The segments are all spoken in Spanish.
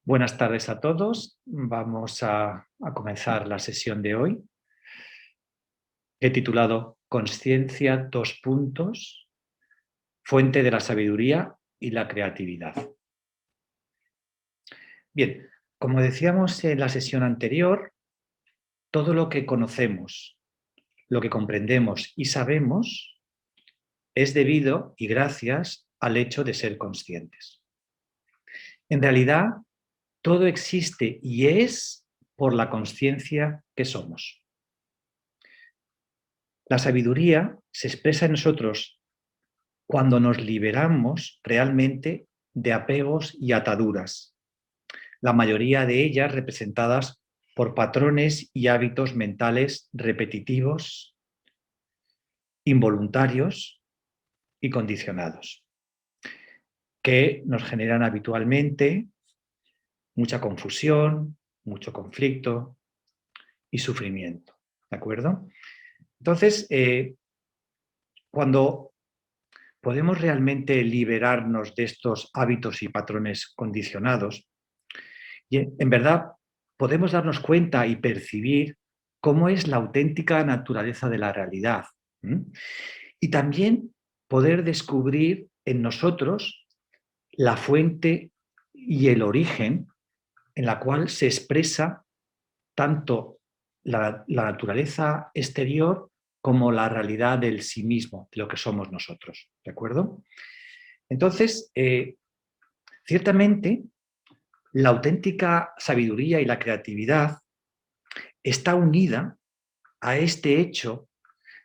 Buenas tardes a todos. Vamos a comenzar la sesión de hoy. He titulado Consciencia, dos puntos, fuente de la sabiduría y la creatividad. Bien, como decíamos en la sesión anterior, todo lo que conocemos, lo que comprendemos y sabemos es debido y gracias al hecho de ser conscientes. En realidad, todo existe y es por la consciencia que somos. La sabiduría se expresa en nosotros cuando nos liberamos realmente de apegos y ataduras, la mayoría de ellas representadas por patrones y hábitos mentales repetitivos, involuntarios y condicionados, que nos generan habitualmente mucha confusión, mucho conflicto y sufrimiento. ¿De acuerdo? Entonces, cuando podemos realmente liberarnos de estos hábitos y patrones condicionados, y en verdad podemos darnos cuenta y percibir cómo es la auténtica naturaleza de la realidad. Y también poder descubrir en nosotros la fuente y el origen en la cual se expresa tanto la naturaleza exterior como la realidad del sí mismo, de lo que somos nosotros. ¿De acuerdo? Entonces, ciertamente, la auténtica sabiduría y la creatividad está unida a este hecho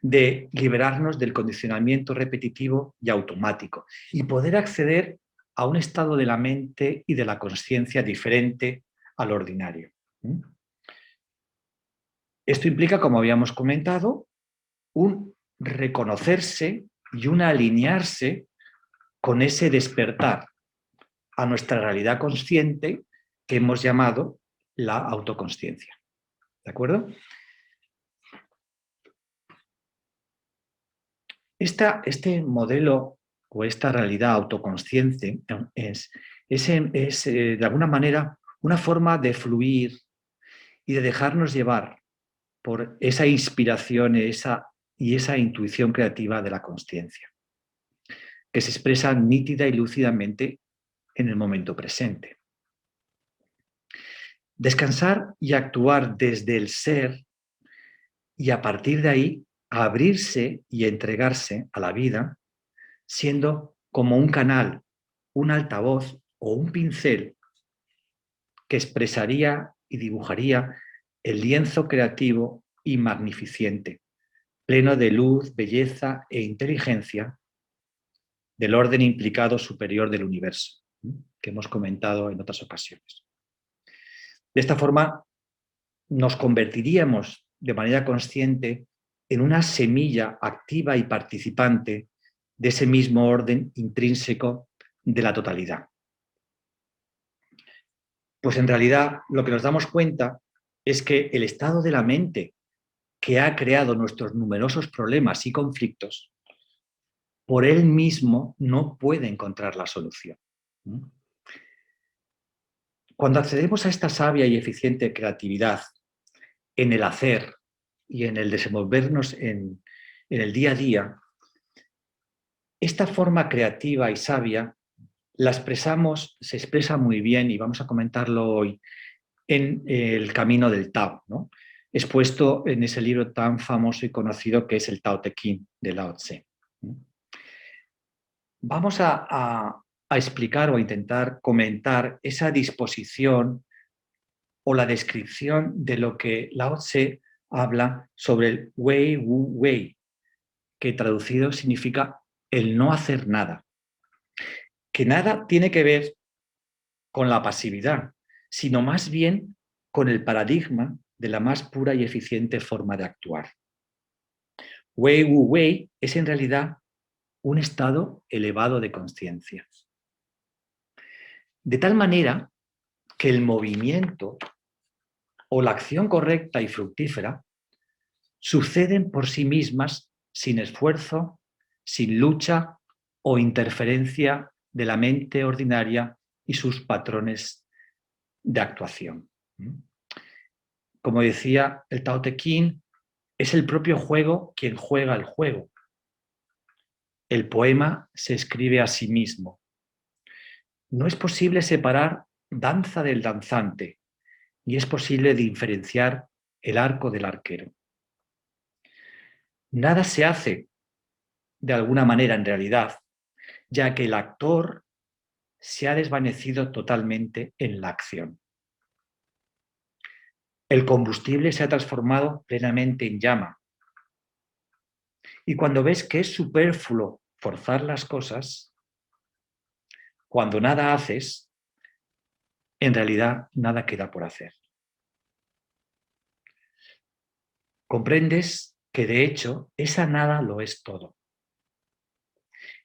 de liberarnos del condicionamiento repetitivo y automático y poder acceder a un estado de la mente y de la consciencia diferente al ordinario. Esto implica, como habíamos comentado, un reconocerse y un alinearse con ese despertar a nuestra realidad consciente que hemos llamado la autoconsciencia. ¿De acuerdo? Este modelo o esta realidad autoconsciente es de alguna manera una forma de fluir y de dejarnos llevar por esa inspiración y esa intuición creativa de la consciencia, que se expresa nítida y lúcidamente en el momento presente. Descansar y actuar desde el ser y a partir de ahí abrirse y entregarse a la vida, siendo como un canal, un altavoz o un pincel que expresaría y dibujaría el lienzo creativo y magnificente, pleno de luz, belleza e inteligencia del orden implicado superior del universo, que hemos comentado en otras ocasiones. De esta forma, nos convertiríamos de manera consciente en una semilla activa y participante de ese mismo orden intrínseco de la totalidad. Pues en realidad lo que nos damos cuenta es que el estado de la mente que ha creado nuestros numerosos problemas y conflictos, por él mismo no puede encontrar la solución. Cuando accedemos a esta sabia y eficiente creatividad en el hacer y en el desenvolvernos en el día a día, esta forma creativa y sabia se expresa muy bien, y vamos a comentarlo hoy, en el camino del Tao, ¿no? Expuesto en ese libro tan famoso y conocido que es el Tao Te Ching de Lao Tse. Vamos a explicar o a intentar comentar esa disposición o la descripción de lo que Lao Tse habla sobre el Wei Wu Wei, que traducido significa el no hacer nada. Que nada tiene que ver con la pasividad, sino más bien con el paradigma de la más pura y eficiente forma de actuar. Wei Wu Wei es en realidad un estado elevado de conciencia. De tal manera que el movimiento o la acción correcta y fructífera suceden por sí mismas sin esfuerzo, sin lucha o interferencia de la mente ordinaria y sus patrones de actuación. Como decía el Tao Te Ching, es el propio juego quien juega el juego. El poema se escribe a sí mismo. No es posible separar danza del danzante, ni es posible diferenciar el arco del arquero. Nada se hace de alguna manera en realidad, ya que el actor se ha desvanecido totalmente en la acción. El combustible se ha transformado plenamente en llama. Y cuando ves que es superfluo forzar las cosas, cuando nada haces, en realidad nada queda por hacer. Comprendes que de hecho esa nada lo es todo.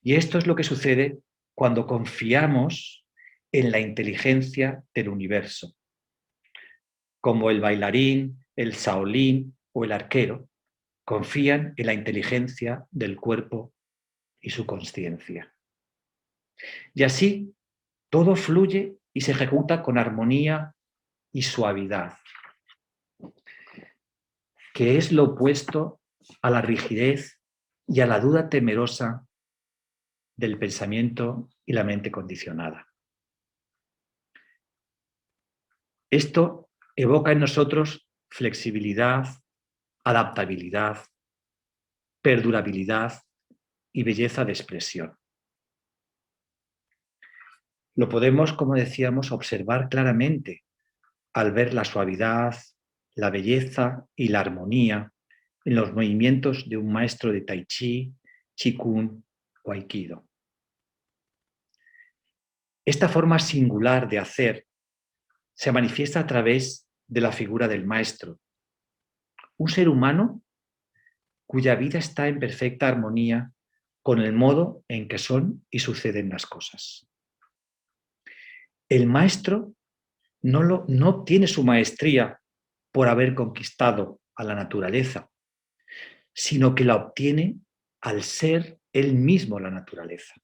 Y esto es lo que sucede cuando confiamos en la inteligencia del universo, como el bailarín, el shaolin o el arquero confían en la inteligencia del cuerpo y su consciencia. Y así todo fluye y se ejecuta con armonía y suavidad, que es lo opuesto a la rigidez y a la duda temerosa del pensamiento y la mente condicionada. Esto evoca en nosotros flexibilidad, adaptabilidad, perdurabilidad y belleza de expresión. Lo podemos, como decíamos, observar claramente al ver la suavidad, la belleza y la armonía en los movimientos de un maestro de Tai Chi, Qigong o Aikido. Esta forma singular de hacer se manifiesta a través de la figura del maestro, un ser humano cuya vida está en perfecta armonía con el modo en que son y suceden las cosas. El maestro no obtiene su maestría por haber conquistado a la naturaleza, sino que la obtiene al ser él mismo la naturaleza.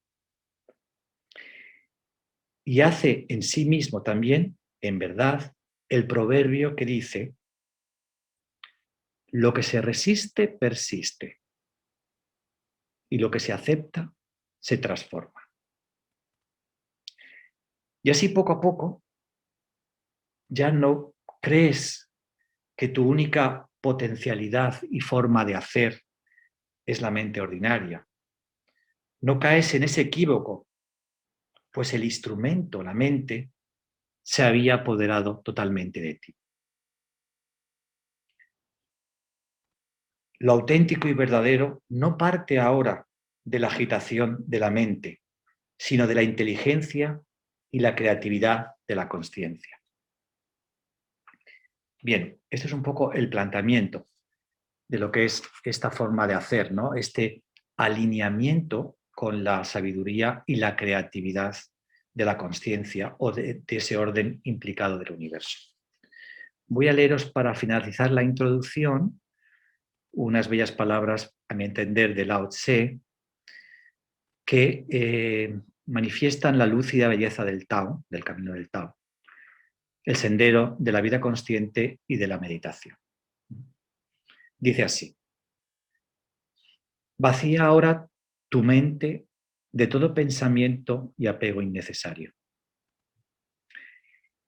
Y hace en sí mismo también, en verdad, el proverbio que dice: lo que se resiste, persiste, y lo que se acepta, se transforma. Y así poco a poco, ya no crees que tu única potencialidad y forma de hacer es la mente ordinaria. No caes en ese equívoco, pues el instrumento, la mente, se había apoderado totalmente de ti. Lo auténtico y verdadero no parte ahora de la agitación de la mente, sino de la inteligencia y la creatividad de la consciencia. Bien, este es un poco el planteamiento de lo que es esta forma de hacer, ¿no? Este alineamiento con la sabiduría y la creatividad de la consciencia o de ese orden implicado del universo. Voy a leeros para finalizar la introducción unas bellas palabras, a mi entender, de Lao Tse, que manifiestan la lúcida belleza del Tao, del camino del Tao, el sendero de la vida consciente y de la meditación. Dice así: vacía ahora tu mente de todo pensamiento y apego innecesario,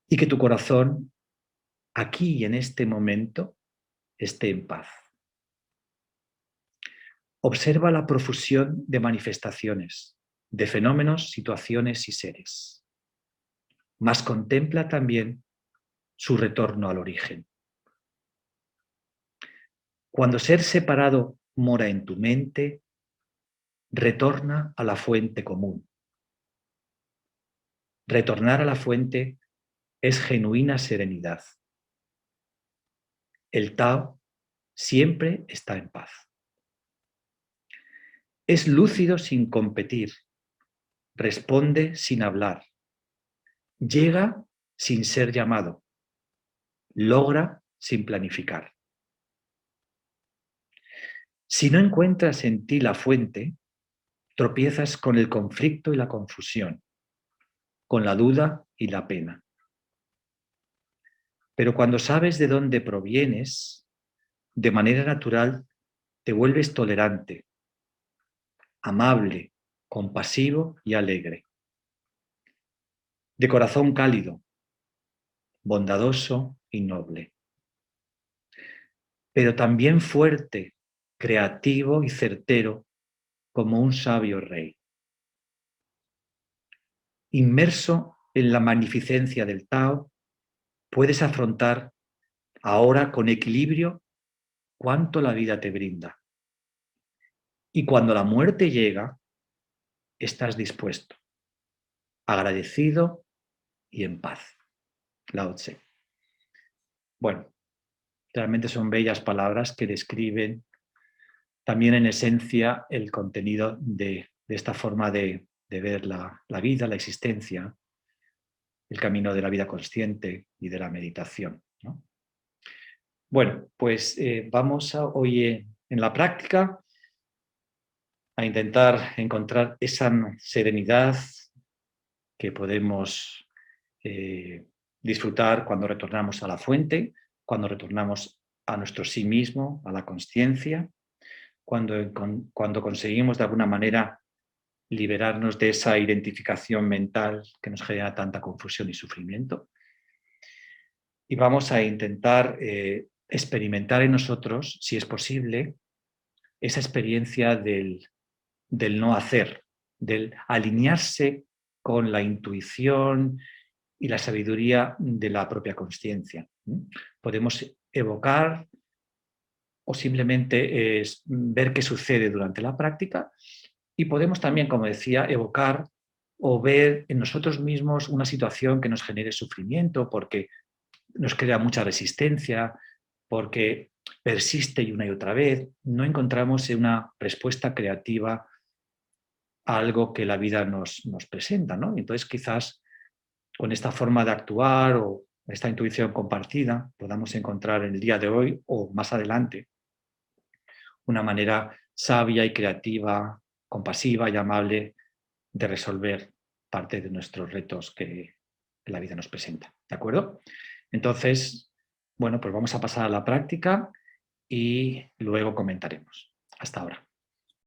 y que tu corazón, aquí y en este momento, esté en paz. Observa la profusión de manifestaciones, de fenómenos, situaciones y seres, mas contempla también su retorno al origen. Cuando ser separado mora en tu mente, retorna a la fuente común. Retornar a la fuente es genuina serenidad. El Tao siempre está en paz. Es lúcido sin competir, responde sin hablar, llega sin ser llamado, logra sin planificar. Si no encuentras en ti la fuente, tropiezas con el conflicto y la confusión, con la duda y la pena. Pero cuando sabes de dónde provienes, de manera natural te vuelves tolerante, amable, compasivo y alegre. De corazón cálido, bondadoso y noble. Pero también fuerte, creativo y certero como un sabio rey. Inmerso en la magnificencia del Tao, puedes afrontar ahora con equilibrio cuánto la vida te brinda. Y cuando la muerte llega, estás dispuesto, agradecido y en paz. Lao Tse. Bueno, realmente son bellas palabras que describen también en esencia el contenido de esta forma de ver la vida, la existencia, el camino de la vida consciente y de la meditación, ¿no? Bueno, pues vamos hoy en la práctica a intentar encontrar esa serenidad que podemos disfrutar cuando retornamos a la fuente, cuando retornamos a nuestro sí mismo, a la consciencia, cuando conseguimos de alguna manera liberarnos de esa identificación mental que nos genera tanta confusión y sufrimiento. Y vamos a intentar experimentar en nosotros, si es posible, esa experiencia del no hacer, del alinearse con la intuición y la sabiduría de la propia consciencia. Podemos evocar o simplemente ver qué sucede durante la práctica y podemos también, como decía, evocar o ver en nosotros mismos una situación que nos genere sufrimiento porque nos crea mucha resistencia, porque persiste y una y otra vez, no encontramos una respuesta creativa a algo que la vida nos presenta, ¿no? Entonces quizás con esta forma de actuar o esta intuición compartida podamos encontrar en el día de hoy o más adelante una manera sabia y creativa, compasiva y amable de resolver parte de nuestros retos que la vida nos presenta. ¿De acuerdo? Entonces, bueno, pues vamos a pasar a la práctica y luego comentaremos. Hasta ahora.